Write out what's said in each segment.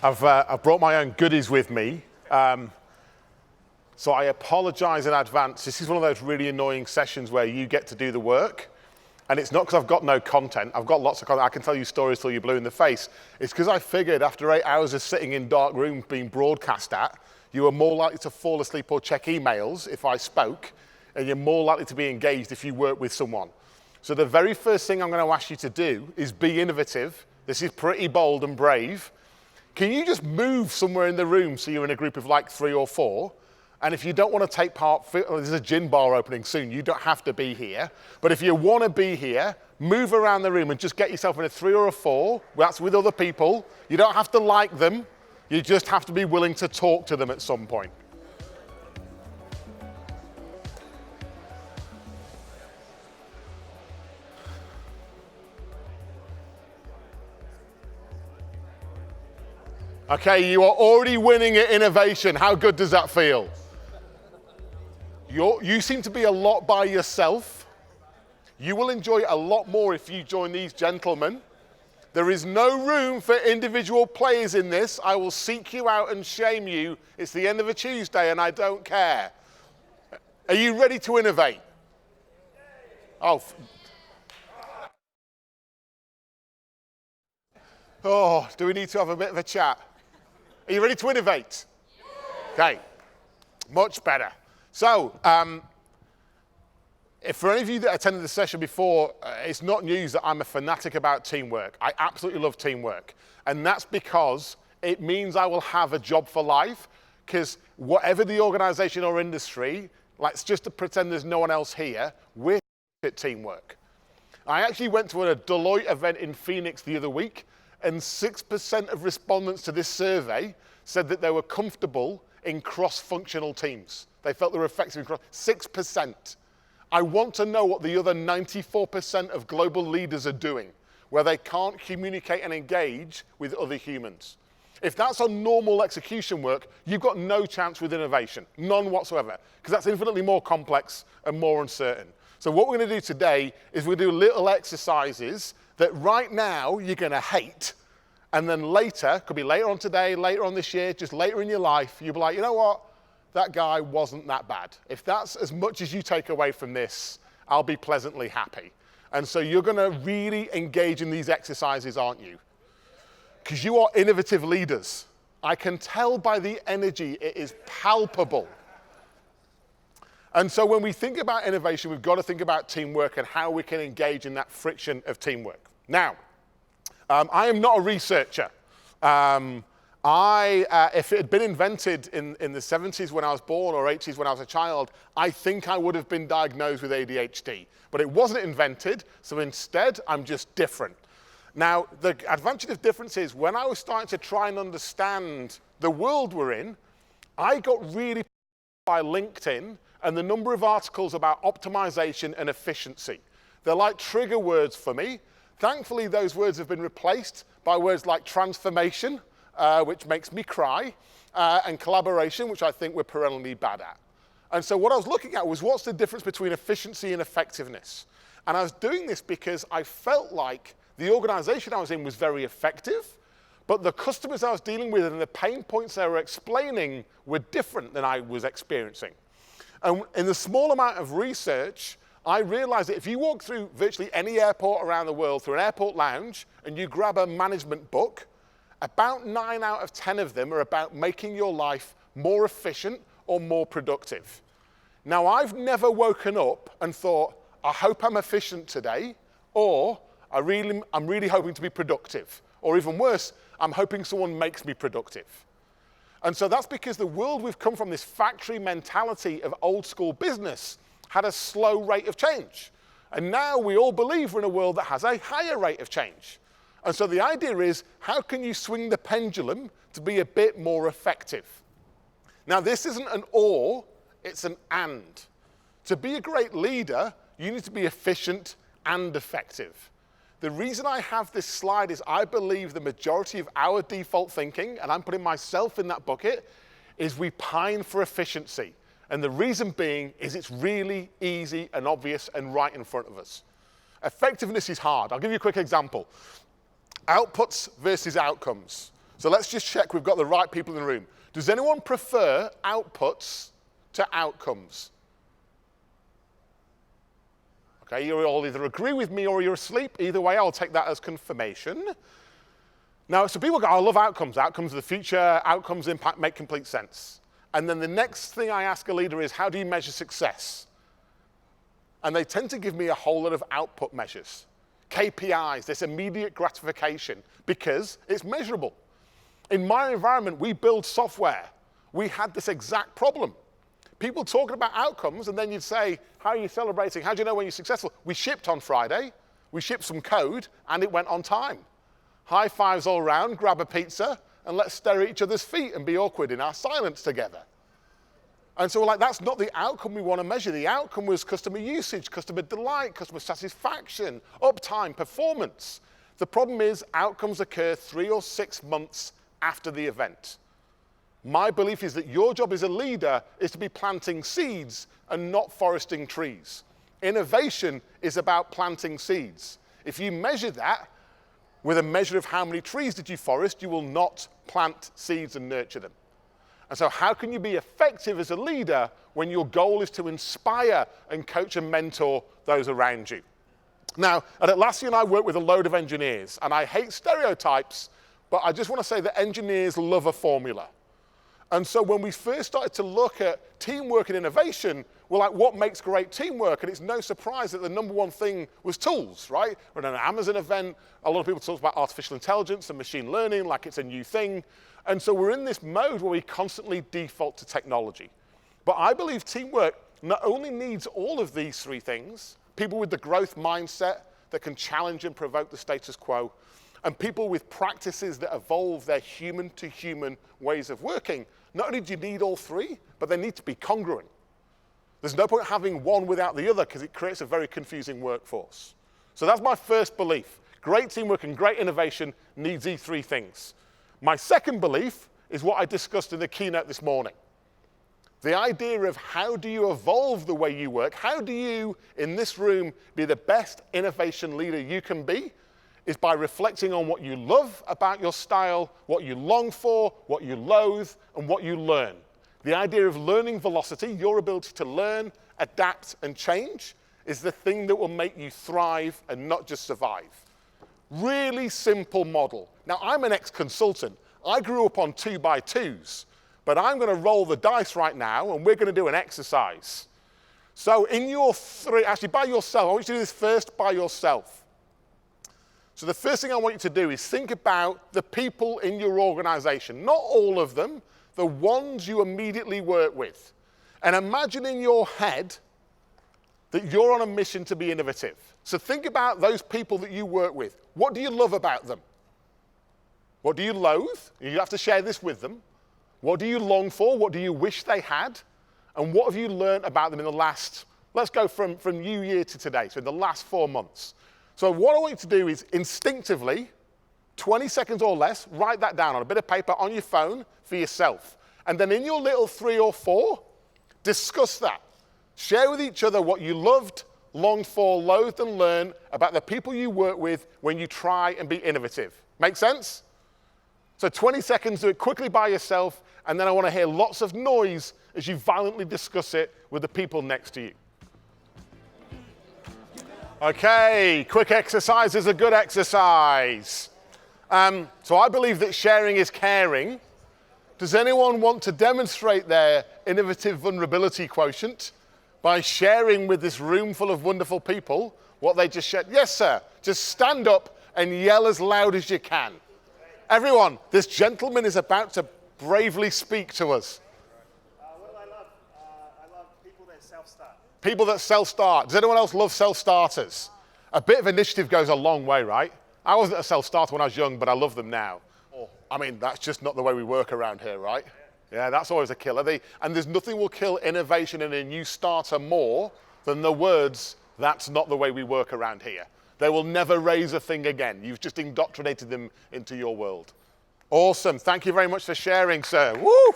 I've brought my own goodies with me, so I apologize in advance. This is one of those really annoying sessions where you get to do the work, and it's not because I've got no content. I've got lots of content. I can tell you stories till you're blue in the face. It's because I figured after 8 hours of sitting in dark rooms being broadcast at, you were more likely to fall asleep or check emails if I spoke, and you're more likely to be engaged if you work with someone. So the very first thing I'm going to ask you to do is be innovative. This is pretty bold and brave. Can you just move somewhere in the room so you're in a group of like 3 or 4? And if you don't want to take part, there's a gin bar opening soon. You don't have to be here. But if you want to be here, move around the room and just get yourself in a 3 or a 4. That's with other people. You don't have to like them. You just have to be willing to talk to them at some point. Okay, you are already winning at innovation. How good does that feel? You seem to be a lot by yourself. You will enjoy a lot more if you join these gentlemen. There is no room for individual players in this. I will seek you out and shame you. It's the end of a Tuesday and I don't care. Are you ready to innovate? Do we need to have a bit of a chat? Are you ready to innovate? Okay, much better. So, if for any of you that attended the session before, it's not news that I'm a fanatic about teamwork. I absolutely love teamwork. And that's because it means I will have a job for life, because whatever the organization or industry, let's just pretend there's no one else here, we're at teamwork. I actually went to a Deloitte event in Phoenix the other week, and 6% of respondents to this survey said that they were comfortable in cross-functional teams. They felt they were effective in 6%. I want to know what the other 94% of global leaders are doing, where they can't communicate and engage with other humans. If that's on normal execution work, you've got no chance with innovation, none whatsoever, because that's infinitely more complex and more uncertain. So what we're going to do today is we're going to do little exercises that right now you're going to hate, and then later, could be later on today, later on this year, just later in your life, you'll be like, you know what? That guy wasn't that bad. If that's as much as you take away from this, I'll be pleasantly happy. And so you're going to really engage in these exercises, aren't you? Because you are innovative leaders. I can tell by the energy, it is palpable. And so when we think about innovation, we've got to think about teamwork and how we can engage in that friction of teamwork. Now, I am not a researcher. If it had been invented in the 70s when I was born or 80s when I was a child, I think I would have been diagnosed with ADHD. But it wasn't invented, so instead, I'm just different. Now, the advantage of difference is when I was starting to try and understand the world we're in, I got really by LinkedIn and the number of articles about optimization and efficiency. They're like trigger words for me. Thankfully, those words have been replaced by words like transformation, which makes me cry, and collaboration, which I think we're perennially bad at. And so what I was looking at was what's the difference between efficiency and effectiveness? And I was doing this because I felt like the organization I was in was very effective, but the customers I was dealing with and the pain points they were explaining were different than I was experiencing. And in the small amount of research, I realized that if you walk through virtually any airport around the world, through an airport lounge, and you grab a management book, about 9 out of 10 of them are about making your life more efficient or more productive. Now, I've never woken up and thought, I hope I'm efficient today, or I'm really hoping to be productive. Or even worse, I'm hoping someone makes me productive. And so that's because the world we've come from, this factory mentality of old school business, had a slow rate of change. And now we all believe we're in a world that has a higher rate of change. And so the idea is, how can you swing the pendulum to be a bit more effective? Now, this isn't an or, it's an and. To be a great leader, you need to be efficient and effective. The reason I have this slide is I believe the majority of our default thinking, and I'm putting myself in that bucket, is we pine for efficiency. And the reason being is it's really easy and obvious and right in front of us. Effectiveness is hard. I'll give you a quick example. Outputs versus outcomes. So let's just check we've got the right people in the room. Does anyone prefer outputs to outcomes? Okay, you all either agree with me or you're asleep. Either way, I'll take that as confirmation. Now, so people go, I love outcomes. Outcomes of the future, outcomes impact make complete sense. And then the next thing I ask a leader is, how do you measure success? And they tend to give me a whole lot of output measures. KPIs, this immediate gratification, because it's measurable. In my environment, we build software. We had this exact problem. People talking about outcomes, and then you'd say, how are you celebrating? How do you know when you're successful? We shipped on Friday. We shipped some code, and it went on time. High fives all around, grab a pizza, and let's stare at each other's feet and be awkward in our silence together. And so we're like, that's not the outcome we want to measure. The outcome was customer usage, customer delight, customer satisfaction, uptime, performance. The problem is outcomes occur 3 or 6 months after the event. My belief is that your job as a leader is to be planting seeds and not foresting trees. Innovation is about planting seeds. If you measure that with a measure of how many trees did you forest, you will not plant seeds and nurture them. And so how can you be effective as a leader when your goal is to inspire and coach and mentor those around you? Now, at Atlassian, I work with a load of engineers, and I hate stereotypes, but I just want to say that engineers love a formula. And so when we first started to look at teamwork and innovation, we're like, what makes great teamwork? And it's no surprise that the number one thing was tools, right? We're at an Amazon event. A lot of people talk about artificial intelligence and machine learning like it's a new thing. And so we're in this mode where we constantly default to technology. But I believe teamwork not only needs all of these 3 things, people with the growth mindset that can challenge and provoke the status quo, and people with practices that evolve their human-to-human ways of working. Not only do you need all 3, but they need to be congruent. There's no point having one without the other because it creates a very confusing workforce. So that's my first belief. Great teamwork and great innovation needs these 3 things. My second belief is what I discussed in the keynote this morning. The idea of how do you evolve the way you work, how do you, in this room, be the best innovation leader you can be, is by reflecting on what you love about your style, what you long for, what you loathe, and what you learn. The idea of learning velocity, your ability to learn, adapt, and change, is the thing that will make you thrive and not just survive. Really simple model. Now, I'm an ex-consultant. I grew up on 2x2s, but I'm going to roll the dice right now, and we're going to do an exercise. So in your 3, actually by yourself, I want you to do this first by yourself. So the first thing I want you to do is think about the people in your organization, not all of them, the ones you immediately work with. And imagine in your head that you're on a mission to be innovative. So think about those people that you work with. What do you love about them? What do you loathe? You have to share this with them. What do you long for? What do you wish they had? And what have you learned about them in the last, let's go from New Year to today, so in the last 4 months. So what I want you to do is instinctively, 20 seconds or less, write that down on a bit of paper on your phone for yourself. And then in your little 3 or 4, discuss that. Share with each other what you loved, longed for, loathed, and learned about the people you work with when you try and be innovative. Make sense? So 20 seconds, do it quickly by yourself, and then I want to hear lots of noise as you violently discuss it with the people next to you. Okay, quick exercise is a good exercise. So I believe that sharing is caring. Does anyone want to demonstrate their innovative vulnerability quotient by sharing with this room full of wonderful people what they just shared? Yes, sir. Just stand up and yell as loud as you can. Everyone, this gentleman is about to bravely speak to us. What do I love? I love people that self-start. People that self-start. Does anyone else love self-starters? A bit of initiative goes a long way, right? I wasn't a self-starter when I was young, but I love them now. I mean, that's just not the way we work around here, right? Yeah, that's always a killer. And there's nothing will kill innovation in a new starter more than the words, that's not the way we work around here. They will never raise a thing again. You've just indoctrinated them into your world. Awesome. Thank you very much for sharing, sir. Woo!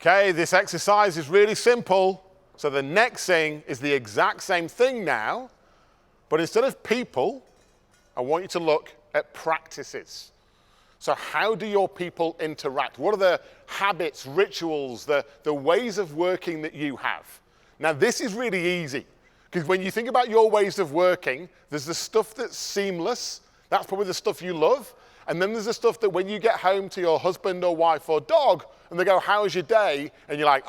Okay, this exercise is really simple. So the next thing is the exact same thing now, but instead of people, I want you to look at practices. So how do your people interact? What are the habits, rituals, the ways of working that you have? Now, this is really easy, because when you think about your ways of working, there's the stuff that's seamless. That's probably the stuff you love. And then there's the stuff that when you get home to your husband or wife or dog, and they go, how's your day? And you're like,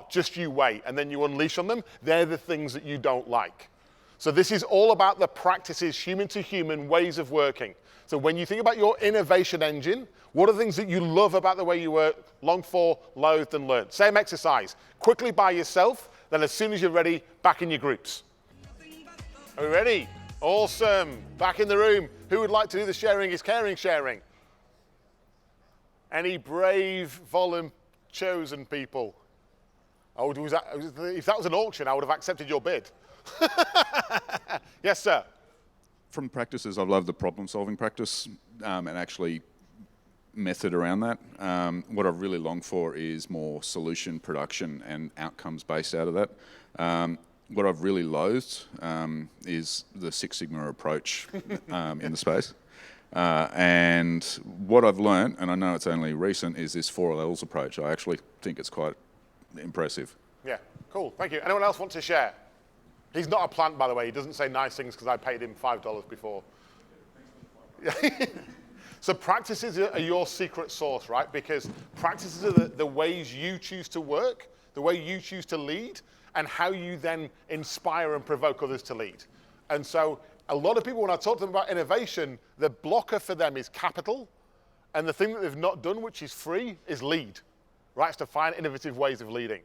just you wait. And then you unleash on them. They're the things that you don't like. So this is all about the practices, human to human ways of working. So when you think about your innovation engine, what are the things that you love about the way you work, longed for, loathed, and learned? Same exercise. Quickly by yourself, then as soon as you're ready, back in your groups. Are we ready? Awesome. Back in the room. Who would like to do the sharing is caring sharing? Any brave, chosen people? Oh, if that was an auction, I would have accepted your bid. Yes, sir. From practices, I love the problem-solving practice and actually method around that. What I really long for is more solution production and outcomes based out of that. What I've really loathed is the Six Sigma approach in the space. And what I've learned, and I know it's only recent, is this 4 levels approach. I actually think it's quite impressive. Yeah, cool, thank you. Anyone else want to share? He's not a plant, by the way. He doesn't say nice things because I paid him $5 before. So practices are your secret sauce, right? Because practices are the ways you choose to work, the way you choose to lead, and how you then inspire and provoke others to lead. And so a lot of people, when I talk to them about innovation, the blocker for them is capital. And the thing that they've not done, which is free, is lead, right? It's to find innovative ways of leading.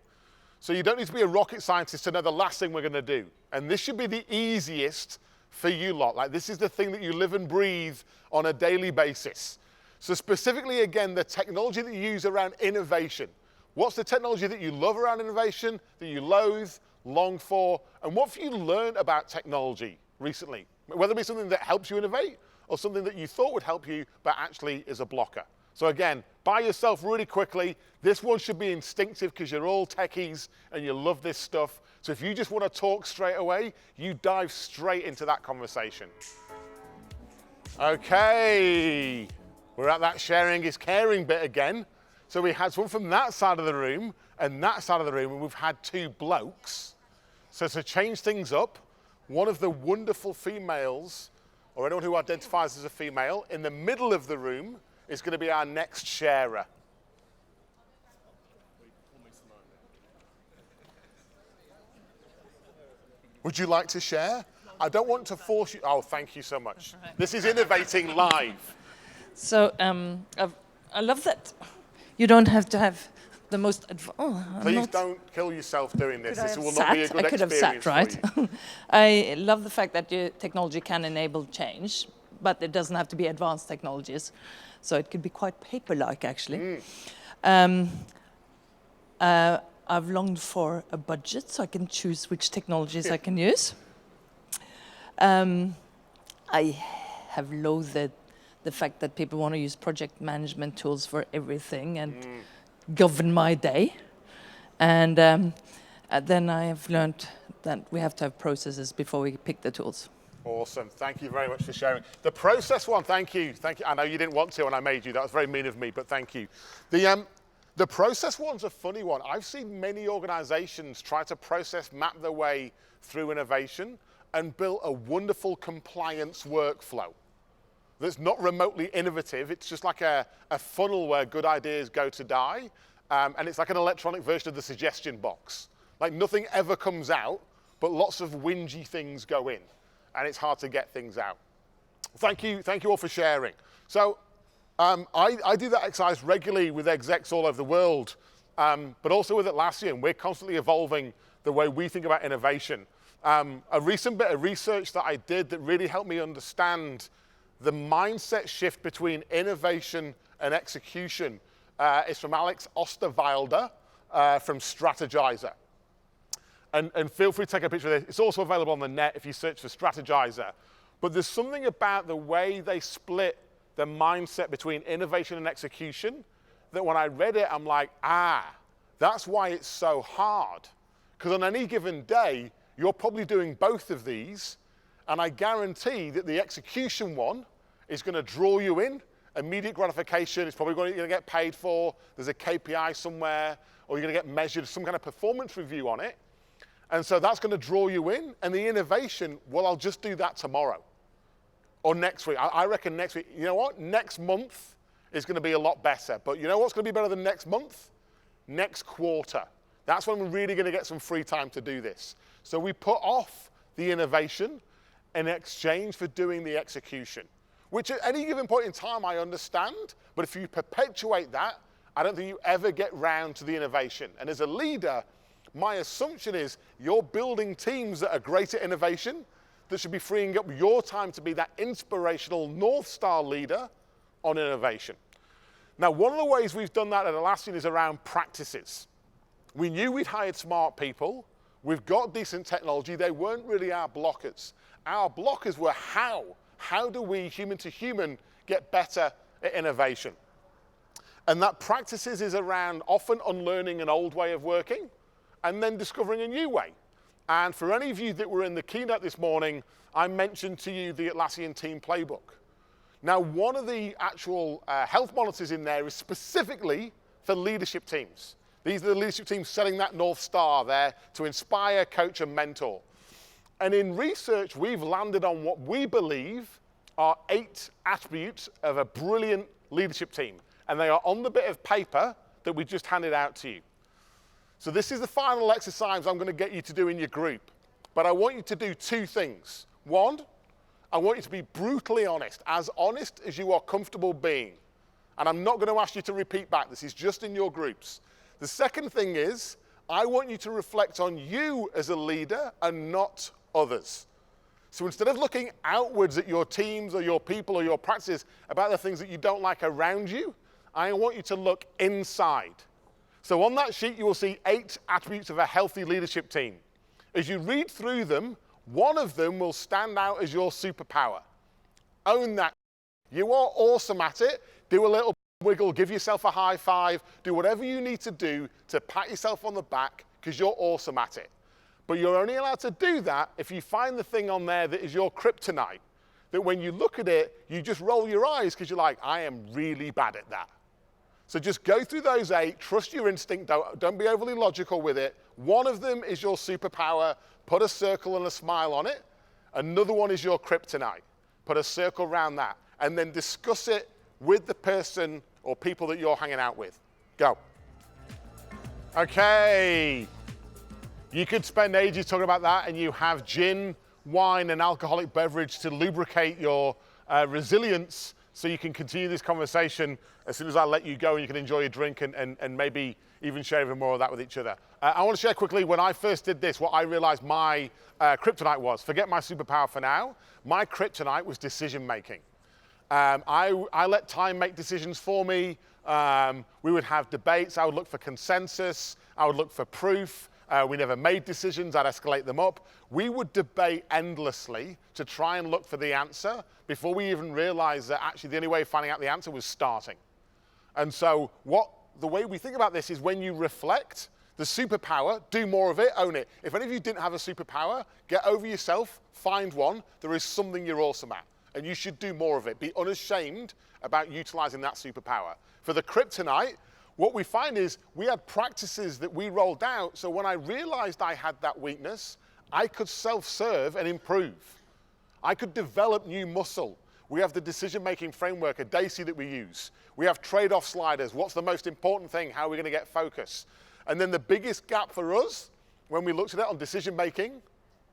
So you don't need to be a rocket scientist to know the last thing we're going to do. And this should be the easiest for you lot. Like, this is the thing that you live and breathe on a daily basis. So specifically, again, the technology that you use around innovation. What's the technology that you love around innovation, that you loathe, long for, and what have you learned about technology recently? Whether it be something that helps you innovate or something that you thought would help you but actually is a blocker. So again, by yourself really quickly. This one should be instinctive because you're all techies and you love this stuff. So if you just want to talk straight away, you dive straight into that conversation. Okay, we're at that sharing is caring bit again. So we had someone from that side of the room and that side of the room, and we've had 2 blokes. So to change things up, one of the wonderful females, or anyone who identifies as a female, in the middle of the room is going to be our next sharer. Would you like to share? I don't want to force you. Oh, thank you so much. This is innovating live. So I love that you don't have to have the most Please don't kill yourself doing this. This will not be a good I could have experience sat, right? I love the fact that your technology can enable change, but it doesn't have to be advanced technologies. So it could be quite paper-like, actually. I've longed for a budget so I can choose which technologies I can use. I have loathed the fact that people want to use project management tools for everything and govern my day. And then I have learned that we have to have processes before we pick the tools. Awesome. Thank you very much for sharing. The process one, thank you. Thank you. I know you didn't want to and I made you. That was very mean of me, but thank you. The process one's a funny one. I've seen many organizations try to process map their way through innovation and build a wonderful compliance workflow that's not remotely innovative. It's just like a funnel where good ideas go to die. And it's like an electronic version of the suggestion box. Like nothing ever comes out, but lots of whingy things go in. And it's hard to get things out. Thank you all for sharing. So I do that exercise regularly with execs all over the world, but also with Atlassian. We're constantly evolving the way we think about innovation. A recent bit of research that I did that really helped me understand the mindset shift between innovation and execution is from Alex Osterwalder from Strategizer. And feel free to take a picture of this. It's also available on the net if you search for Strategizer. But there's something about the way they split the mindset between innovation and execution that when I read it, I'm like, that's why it's so hard. Because on any given day, you're probably doing both of these, And I guarantee that the execution one is going to draw you in. Immediate gratification, it's probably going to get paid for. There's a KPI somewhere, or you're going to get measured, some kind of performance review on it. And so that's going to draw you in. And the innovation, well, I'll just do that tomorrow or next week. I reckon next week. You know what? Next month is going to be a lot better. But you know what's going to be better than next month? Next quarter. That's when we're really going to get some free time to do this. So we put off the innovation in exchange for doing the execution, which at any given point in time I understand, but if you perpetuate that, I don't think you ever get round to the innovation. And as a leader, my assumption is you're building teams that are great at innovation, that should be freeing up your time to be that inspirational North Star leader on innovation. Now, one of the ways we've done that at Atlassian is around practices. We knew we'd hired smart people. We've got decent technology. They weren't really our blockers. Our blockers were how. How do we, human to human, get better at innovation? And that practices is around often unlearning an old way of working and then discovering a new way. And for any of you that were in the keynote this morning, I mentioned to you the Atlassian team playbook. Now, one of the actual health monitors in there is specifically for leadership teams. These are the leadership teams setting that North Star there to inspire, coach, and mentor. And in research, we've landed on what we believe are 8 attributes of a brilliant leadership team. And they are on the bit of paper that we just handed out to you. So this is the final exercise I'm going to get you to do in your group. But I want you to do 2 things. One, I want you to be brutally honest as you are comfortable being. And I'm not going to ask you to repeat back. This is just in your groups. The second thing is, I want you to reflect on you as a leader and not others. So instead of looking outwards at your teams or your people or your practices about the things that you don't like around you, I want you to look inside. So on that sheet, you will see 8 attributes of a healthy leadership team. As you read through them, one of them will stand out as your superpower. Own that. You are awesome at it. Do a little wiggle, give yourself a high five, do whatever you need to do to pat yourself on the back because you're awesome at it. But you're only allowed to do that if you find the thing on there that is your kryptonite, that when you look at it, you just roll your eyes because you're like, I am really bad at that. So just go through those 8, trust your instinct, don't be overly logical with it. One of them is your superpower, put a circle and a smile on it. Another one is your kryptonite, put a circle around that, and then discuss it with the person or people that you're hanging out with. Go. Okay. You could spend ages talking about that, and you have gin, wine, and alcoholic beverage to lubricate your resilience so you can continue this conversation as soon as I let you go and you can enjoy your drink and maybe even share even more of that with each other. I want to share quickly, when I first did this, what I realized my kryptonite was. Forget my superpower for now. My kryptonite was decision making. I let time make decisions for me. We would have debates. I would look for consensus. I would look for proof. We never made decisions. I'd escalate them up. We would debate endlessly to try and look for the answer before we even realized that actually the only way of finding out the answer was starting. And so the way we think about this is when you reflect, the superpower, do more of it, own it. If any of you didn't have a superpower, get over yourself, find one. There is something you're awesome at, and you should do more of it. Be unashamed about utilizing that superpower. For the kryptonite, what we find is we had practices that we rolled out, so when I realized I had that weakness, I could self-serve and improve. I could develop new muscle. We have the decision-making framework, a DAISY that we use. We have trade-off sliders. What's the most important thing? How are we going to get focus? And then the biggest gap for us, when we looked at it on decision-making,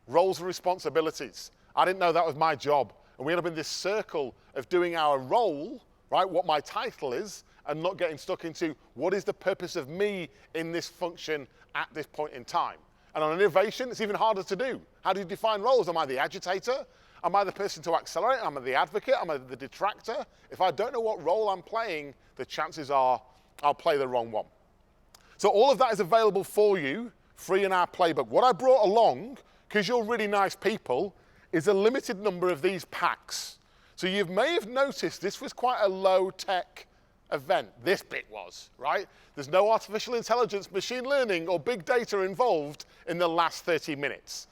roles and responsibilities. I didn't know that was my job. And we end up in this circle of doing our role, right, what my title is, and not getting stuck into what is the purpose of me in this function at this point in time. And on innovation, it's even harder to do. How do you define roles? Am I the agitator? Am I the person to accelerate? Am I the advocate? Am I the detractor? If I don't know what role I'm playing, the chances are I'll play the wrong one. So all of that is available for you, free in our playbook. What I brought along, because you're really nice people, is a limited number of these packs. So you may have noticed this was quite a low-tech event. This bit was, right? There's no artificial intelligence, machine learning, or big data involved in the last 30 minutes.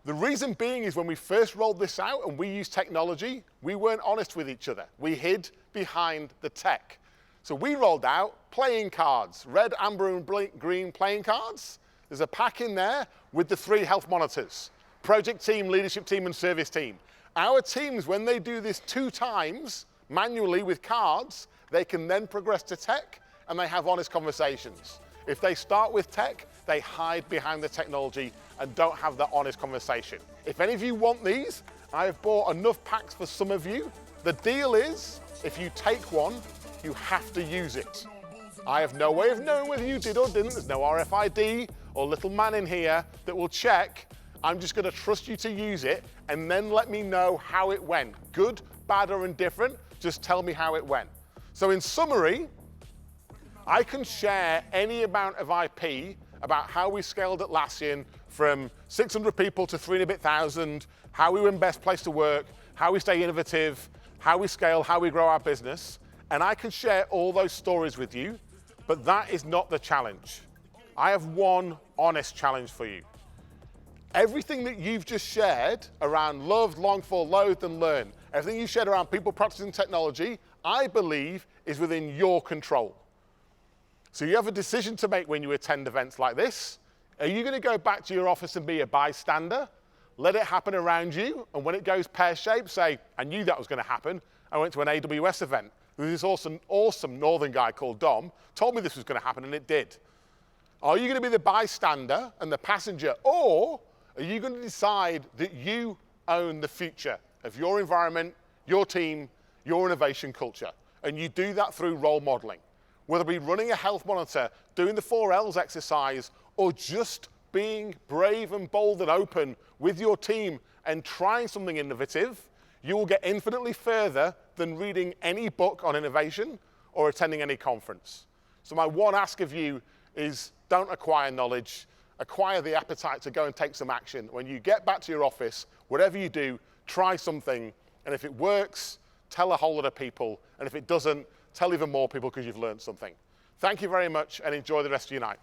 The reason being is when we first rolled this out and we used technology, we weren't honest with each other. We hid behind the tech. So we rolled out playing cards, red, amber, and green playing cards. There's a pack in there with the 3 health monitors, project team, leadership team, and service team. Our teams, when they do this 2 times manually with cards, they can then progress to tech and they have honest conversations. If they start with tech, they hide behind the technology and don't have that honest conversation. If any of you want these, I have bought enough packs for some of you. The deal is, if you take one, you have to use it. I have no way of knowing whether you did or didn't. There's no RFID or little man in here that will check. I'm just going to trust you to use it and then let me know how it went. Good, bad, or indifferent, just tell me how it went. So in summary, I can share any amount of IP about how we scaled Atlassian from 600 people to 3 and a bit thousand, how we win best place to work, how we stay innovative, how we scale, how we grow our business. And I can share all those stories with you, but that is not the challenge. I have one honest challenge for you. Everything that you've just shared around loved, longed for, loathed, and learned, everything you shared around people practicing technology, I believe is within your control. So you have a decision to make when you attend events like this. Are you going to go back to your office and be a bystander? Let it happen around you, and when it goes pear-shaped, say, I knew that was going to happen. I went to an AWS event. There was this awesome northern guy called Dom, told me this was going to happen, and it did. Are you going to be the bystander and the passenger, or are you going to decide that you own the future of your environment, your team, your innovation culture? And you do that through role modeling. Whether it be running a health monitor, doing the 4 Ls exercise, or just being brave and bold and open with your team and trying something innovative, you will get infinitely further than reading any book on innovation or attending any conference. So my one ask of you is don't acquire knowledge, acquire the appetite to go and take some action. When you get back to your office, whatever you do, try something, and if it works, tell a whole lot of people, and if it doesn't, tell even more people because you've learned something. Thank you very much and enjoy the rest of your night.